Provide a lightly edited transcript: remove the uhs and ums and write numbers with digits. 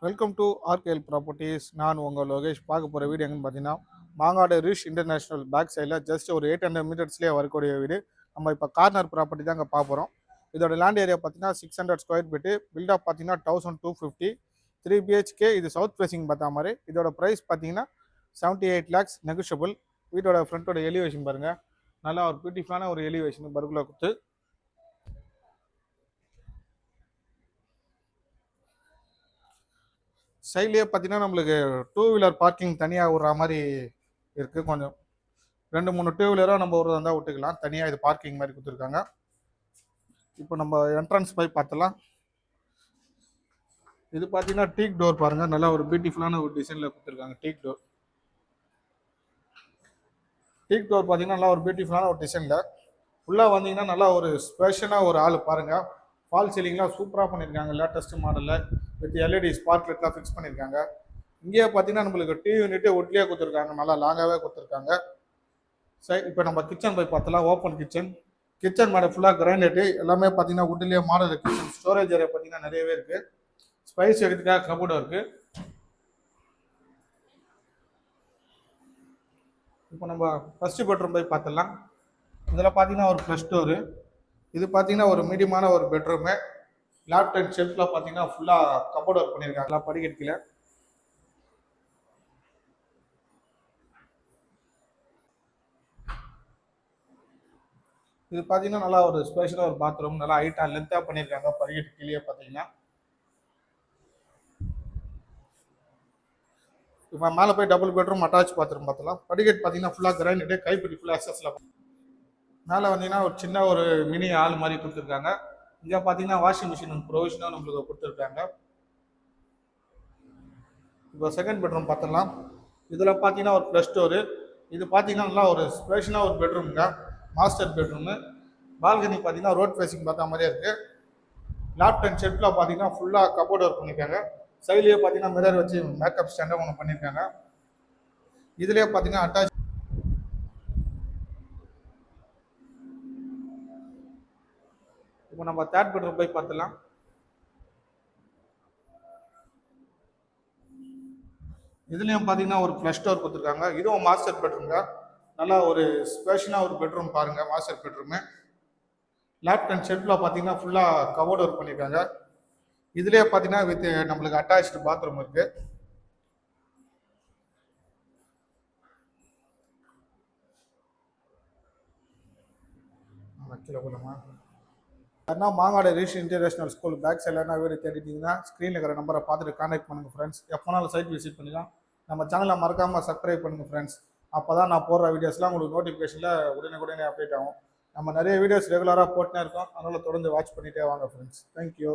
Welcome to ஆர்கேஎல் properties. நான் உங்கள் லோகேஷ். பார்க்க போகிற வீடு எங்கன்னு பார்த்தீங்கன்னா, மாங்காடு ரிஷ் இன்டர்நேஷனல் பேக் சைடில் ஜஸ்ட் ஒரு 800 மீட்டர்ஸ்லேயே வரக்கூடிய வீடு. நம்ம இப்போ கார்னர் ப்ராப்பர்ட்டி தான் இங்கே பார்க்க போகிறோம். இதோட லேண்ட் ஏரியா பார்த்தீங்கன்னா 600 ஸ்கொயர் ஃபீட்டு, பில்டப் பார்த்தீங்கன்னா 1250, 3 பிஹெச்கே. இது சவுத் ஃபேசிங் பார்த்தா மாதிரி. இதோட ப்ரைஸ் பார்த்தீங்கன்னா 78 lakhs நெகோஷியபிள். வீட்டோட ஃப்ரண்ட்டோட எலிவேஷன் பாருங்கள், நல்லா ஒரு பியூட்டிஃபுல்லான ஒரு எலிவேஷன் பர்குலா கொடுத்து. சைட்லேயே பார்த்தீங்கன்னா நம்மளுக்கு டூ வீலர் பார்க்கிங் தனியாக விடுற மாதிரி இருக்குது. கொஞ்சம் 2-3 டூ வீலராக நம்ம ஒரு இருந்தால் விட்டுக்கலாம். தனியாக இது பார்க்கிங் மாதிரி கொடுத்துருக்காங்க. இப்போ நம்ம என்ட்ரன்ஸ் போய் பார்த்தலாம். இது பார்த்தீங்கன்னா டீக் டோர் பாருங்கள், நல்லா ஒரு பியூட்டிஃபுல்லான ஒரு டிசைனில் கொடுத்துருக்காங்க. டீக் டோர் பார்த்தீங்கன்னா நல்லா ஒரு பியூட்டிஃபுல்லான ஒரு டிசைனில் ஃபுல்லாக வந்தீங்கன்னா நல்லா ஒரு ஸ்பெஷலாக ஒரு ஆள் பாருங்கள். ஃபால் சீலிங்லாம் சூப்பராக பண்ணியிருக்காங்க. லேட்டஸ்ட் மாடலில் வித் எல்இடி ஸ்பார்க் லைட்லாம் ஃபிக்ஸ் பண்ணியிருக்காங்க. இங்கேயே பார்த்தீங்கன்னா நம்மளுக்கு டிவி யூனிட்டு ஒட்லியாக கொடுத்துருக்காங்க, நல்லா லாங்காகவே கொடுத்துருக்காங்க. சரி, இப்போ நம்ம கிச்சன் போய் பார்த்தலாம். ஓப்பன் கிச்சன் மேலே ஃபுல்லாக கிரானைட்டு எல்லாமே பார்த்தீங்கன்னா உட்லேயே மாடல் கிச்சன். ஸ்டோரேஜ் ஏரியா பார்த்தீங்கன்னா நிறையவே இருக்குது. ஸ்பைஸ் எடுத்துக்காக கபோர்டும் இருக்குது. இப்போ நம்ம ஃபஸ்ட்டு பெட்ரூம் போய் பார்த்துடலாம். இதில் பார்த்தீங்கன்னா ஒரு ஃப்ளஷ் டோரு. இது பார்த்தீங்கன்னா ஒரு மீடியமான ஒரு பெட்ரூமு. லேப்ட் அண்ட் ஷெல்ஃபில் பார்த்தீங்கன்னா ஃபுல்லாக கபோர்ட் ஒர்க் பண்ணியிருக்காங்க. படிக்கட்டில் இது பார்த்தீங்கன்னா நல்லா ஒரு ஸ்பெஷலாக ஒரு பாத்ரூம், நல்லா ஹைட்டாக லென்த்தாக பண்ணியிருக்காங்க. படிக்கட்டு கீழே பார்த்தீங்கன்னா இப்போ மேலே போய் டபுள் பெட்ரூம் அட்டாச் பாத்ரூம் பார்த்தலாம். படிக்கட்டு பார்த்தீங்கன்னா ஃபுல்லாக கிரானைட்டு, கைப்பிடி ஃபுல்லாக அக்சஸில். மேலே வந்தீங்கன்னா ஒரு சின்ன ஒரு மினி ஆள் மாதிரி கொடுத்துருக்காங்க. இங்கே பார்த்தீங்கன்னா வாஷிங் மிஷின் ப்ரொவிஷனாக நம்மளுக்கு கொடுத்துருக்காங்க. இப்போ செகண்ட் பெட்ரூம் பார்த்துடலாம். இதில் பார்த்தீங்கன்னா ஒரு ப்ளஸ் டோரு. இது பார்த்தீங்கன்னா நல்லா ஒரு ஸ்பேஷனாக ஒரு பெட்ரூமுங்க, மாஸ்டர் பெட்ரூமு. பால்கனி பார்த்தீங்கன்னா ரோட் ஃபேஸிங் பார்த்தா மாதிரியே இருக்குது. லேப்ட் அண்ட் ஷெல்ஃபில் பார்த்தீங்கன்னா ஃபுல்லாக கபோர்ட் ஒர்க் பண்ணியிருக்காங்க. சைட்லேயே பார்த்தீங்கன்னா மிரர் வச்சு மேக்கப் ஸ்டாண்டாக ஒன்று பண்ணியிருக்காங்க. இதுலேயே பார்த்தீங்கன்னா அட்டாச். இப்போ நம்ம தேர்ட் பெட்ரூம் போய் பார்த்துலாம். இதுலேயும் பார்த்தீங்கன்னா ஒரு ஃப்ளஷ் டோர் கொடுத்துருக்காங்க. இதுவும் மாஸ்டர் பெட்ரூம்ங்க, நல்லா ஒரு ஸ்பேஷனாக ஒரு பெட்ரூம் பாருங்கள். மாஸ்டர் பெட்ரூமு லேப்ட் அண்ட் ஷெல்ஃபில் பார்த்தீங்கன்னா ஃபுல்லாக கபோர்ட் ஒர்க் பண்ணியிருக்காங்க. இதுலேயே பார்த்தீங்கன்னா வித் நம்மளுக்கு அட்டாச்சு பாத்ரூம் இருக்குது. கீழே போகலாமா? யாருன்னா மாங்காடு ரிஷ் இன்டர்நேஷனல் ஸ்கூல் பேக் சைடில் வீடு தேடிட்டீங்கன்னா ஸ்க்ரீனில் இருக்கிற நம்பரை பார்த்துட்டு கான்டாக்ட் பண்ணுங்கள் ஃப்ரெண்ட்ஸ். எப்போனாலும் சைட் விசிட் பண்ணிக்கலாம். நம்ம சேனலை மறக்காமல் சப்ஸ்கிரைப் பண்ணுங்கள் ஃப்ரெண்ட்ஸ். அப்போ தான் நான் போடுற வீடியோஸ்லாம் உங்களுக்கு நோட்டிஃபிகேஷனில் உடனே அப்டேட் ஆகும். நம்ம நிறைய வீடியோஸ் ரெகுலராக போட்டுனே இருக்கோம், அதனால் தொடர்ந்து வாட்ச் பண்ணிகிட்டே வாங்க ஃப்ரெண்ட்ஸ். தேங்க்யூ.